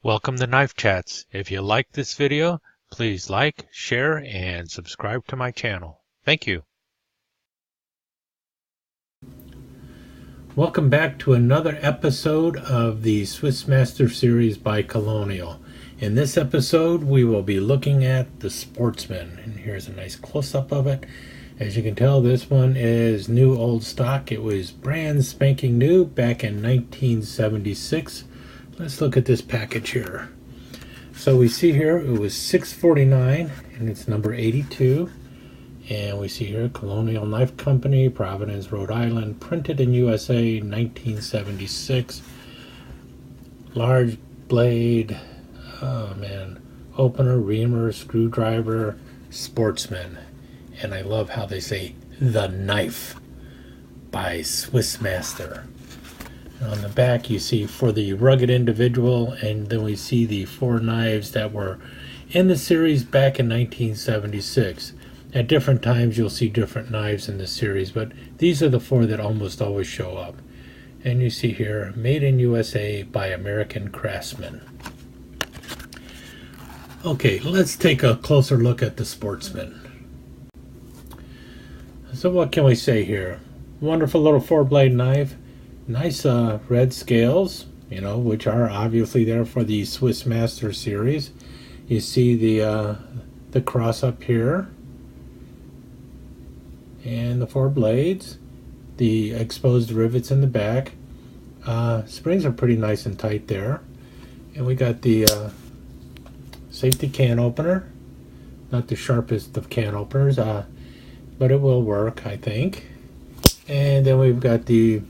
Welcome to Knife Chats. If you like this video, please like, share, and subscribe to my channel. Thank you. Welcome back to another episode of the Swiss Master series by Colonial. In this episode, we will be looking at the Sportsman. And here's a nice close-up of it. As you can tell, this one is new old stock. It was brand spanking new back in 1976. Let's look at this package here. So we see here it was $6.49 and it's number 82. And we see here Colonial Knife Company, Providence, Rhode Island, printed in USA 1976. Large blade, oh man, opener, reamer, screwdriver, Sportsman. And I love how they say the knife by Swiss Master. On the back you see for the rugged individual, and then we see the 4 knives that were in the series back in 1976. At different times you'll see different knives in the series, but these are the 4 that almost always show up. And you see here, made in USA by American craftsmen. Okay, let's take a closer look at the Sportsman. So what can we say here? Wonderful little 4-blade knife. Nice red scales, which are obviously there for the Swiss Master series. You see the cross up here, and the 4 blades, the exposed rivets in the back. Springs are pretty nice and tight there, and we got the safety can opener. Not the sharpest of can openers, but it will work, I think. And then we've got the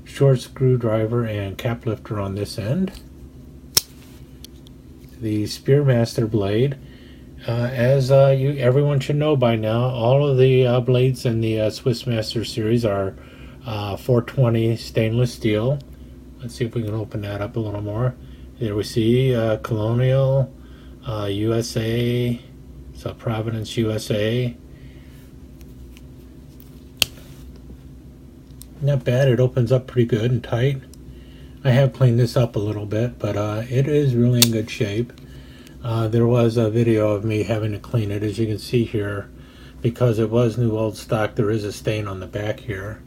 short screwdriver and cap lifter on this end. The Spearmaster blade, as everyone should know by now, all of the blades in the Swiss Master series are 420 stainless steel. Let's see if we can open that up a little more. There we see Colonial, USA, so Providence, USA. Not bad. It opens up pretty good and tight. I have cleaned this up a little bit, but it is really in good shape. There was a video of me having to clean it. As you can see here, because it was new old stock, there is a stain on the back here.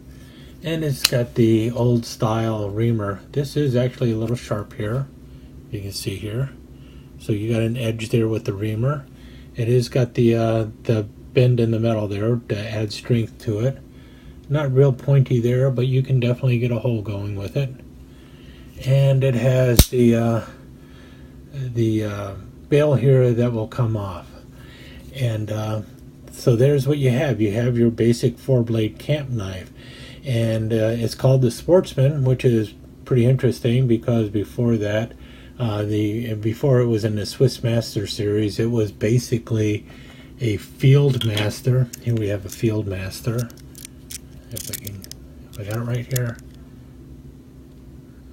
And it's got the old style reamer. This is actually a little sharp here, you can see here. So you got an edge there with the reamer. It has got the bend in the metal there to add strength to it. Not real pointy there, but you can definitely get a hole going with it. And it has the bail here that will come off. And so there's what you have. You have your basic 4-blade camp knife. And it's called the Sportsman, which is pretty interesting because before that, before it was in the Swiss Master series, it was basically a Field Master. Here we have a Field Master. If I got it right here.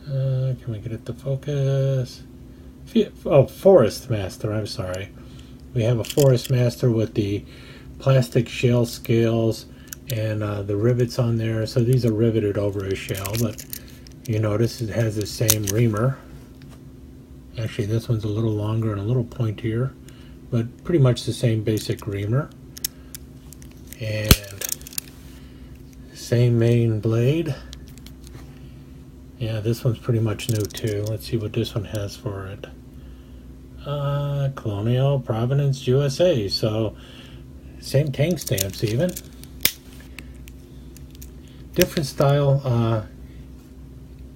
Can we get it to focus? Forest Master, I'm sorry. We have a Forest Master with the plastic shell scales and the rivets on there. So these are riveted over a shell, but you notice it has the same reamer. Actually, this one's a little longer and a little pointier, but pretty much the same basic reamer. And same main blade. Yeah, this one's pretty much new too. Let's see what this one has for it. Colonial, Providence, USA. So same tank stamps even. Different style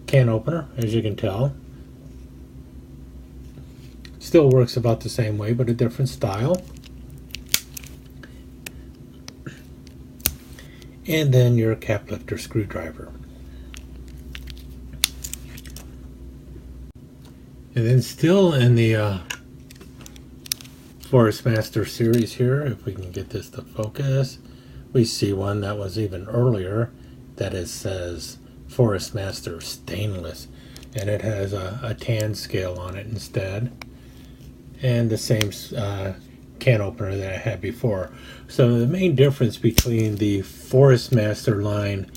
can opener, as you can tell. Still works about the same way, but a different style. And then your cap lifter screwdriver. And then still in the Forest Master series here, if we can get this to focus, we see one that was even earlier that says Forest Master Stainless, and it has a tan scale on it instead, and the same can opener that I had before. So the main difference between the Forest Master line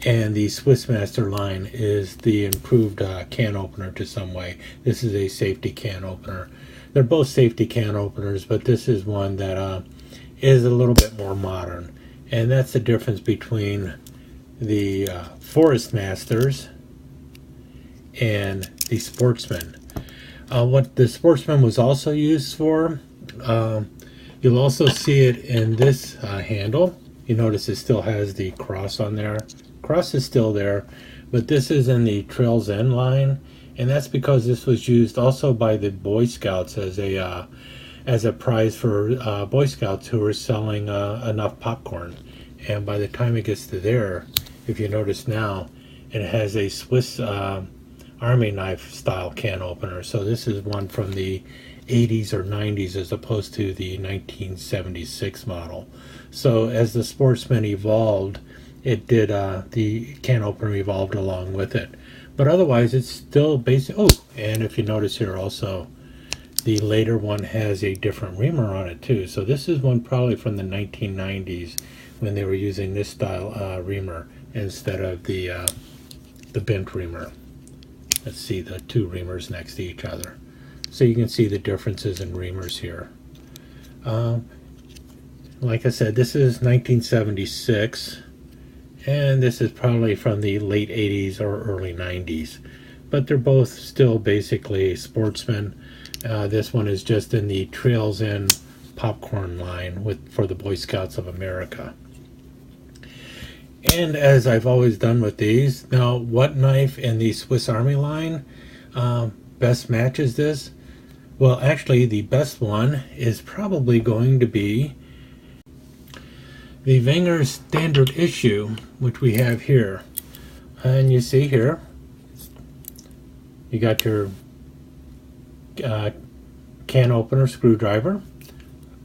And the Swiss Master line is the improved can opener to some way. This is a safety can opener. They're both safety can openers, but this is one that is a little bit more modern. And that's the difference between the Forest Masters and the Sportsman. What the Sportsman was also used for, you'll also see it in this handle. You notice it still has the cross on there. Cross is still there, but this is in the Trails End line, and that's because this was used also by the Boy Scouts as a prize for Boy Scouts who were selling enough popcorn. And by the time it gets to there, if you notice now, it has a Swiss Army knife style can opener. So this is one from the 80s or 90s as opposed to the 1976 model. So as the Sportsman evolved, it did the can opener evolved along with it, but otherwise it's still basic. Oh, and if you notice here also, the later one has a different reamer on it too. So this is one probably from the 1990s when they were using this style reamer instead of the bent reamer. Let's see the two reamers next to each other, so you can see the differences in reamers here. Like I said, this is 1976. And this is probably from the late 80s or early 90s. But they're both still basically Sportsman. This one is just in the Trails End popcorn line for the Boy Scouts of America. And as I've always done with these, now what knife in the Swiss Army line best matches this? Well, actually the best one is probably going to be the Wenger Standard Issue, which we have here. And you see here, you got your can opener screwdriver,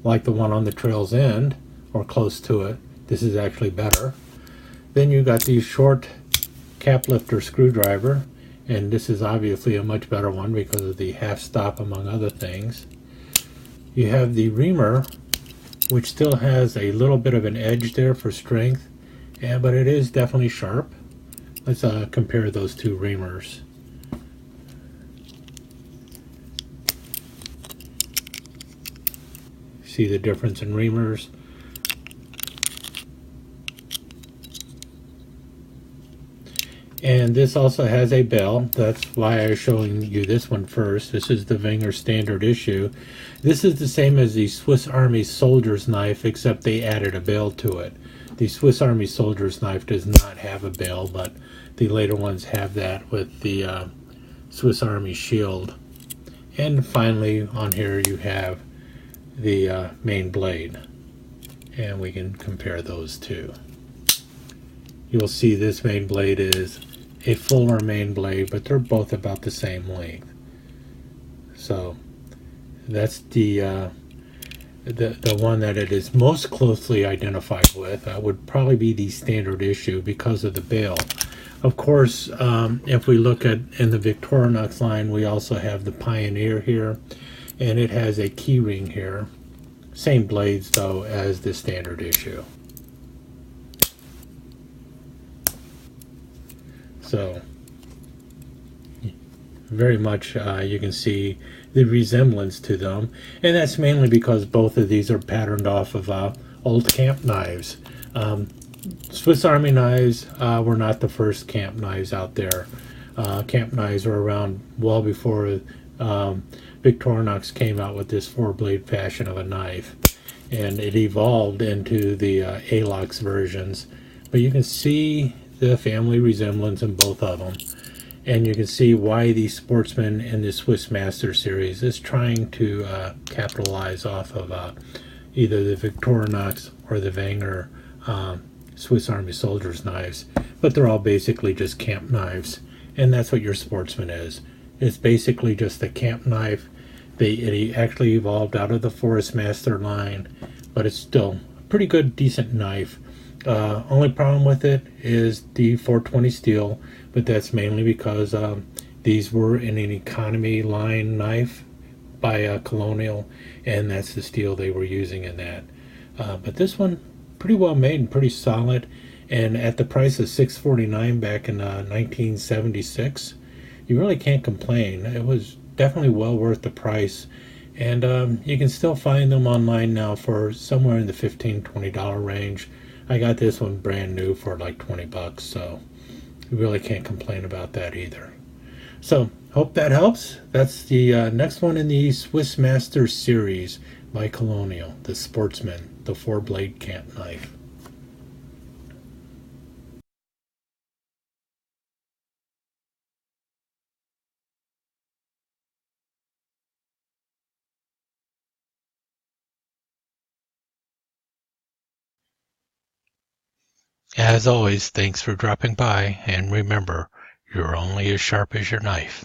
like the one on the Trails End, or close to it. This is actually better. Then you got the short cap lifter screwdriver, and this is obviously a much better one because of the half stop among other things. You have the reamer, which still has a little bit of an edge there for strength, but it is definitely sharp. Let's compare those two reamers. See the difference in reamers? And this also has a bell. That's why I was showing you this one first. This is the Wenger Standard Issue. This is the same as the Swiss Army Soldier's Knife, except they added a bell to it. The Swiss Army Soldier's Knife does not have a bell, but the later ones have that with the Swiss Army Shield. And finally, on here you have the main blade. And we can compare those two. You'll see this main blade is a fuller main blade, but they're both about the same length. So that's the one that it is most closely identified with. Would probably be the Standard Issue because of the bail. Of course, if we look at in the Victorinox line, we also have the Pioneer here, and it has a key ring here. Same blades though as the Standard Issue. So very much you can see the resemblance to them, and that's mainly because both of these are patterned off of old camp knives. Swiss Army knives were not the first camp knives out there. Camp knives were around well before Victorinox came out with this four-blade fashion of a knife, and it evolved into the Alox versions. But you can see the family resemblance in both of them, and you can see why the Sportsman in the Swiss Master series is trying to capitalize off of either the Victorinox or the Wenger Swiss Army Soldiers knives, but they're all basically just camp knives, and that's what your Sportsman is. It's basically just a camp knife. It actually evolved out of the Forest Master line, but it's still a pretty good, decent knife. Only problem with it is the 420 steel, but that's mainly because these were in an economy line knife by Colonial, and that's the steel they were using in that. But this one, pretty well made and pretty solid, and at the price of $6.49 back in 1976, you really can't complain. It was definitely well worth the price, and you can still find them online now for somewhere in the $15-20 range. I got this one brand new for like $20, so you really can't complain about that either. So, hope that helps. That's the next one in the Swiss Masters series by Colonial, the Sportsman, the four-blade camp knife. As always, thanks for dropping by, and remember, you're only as sharp as your knife.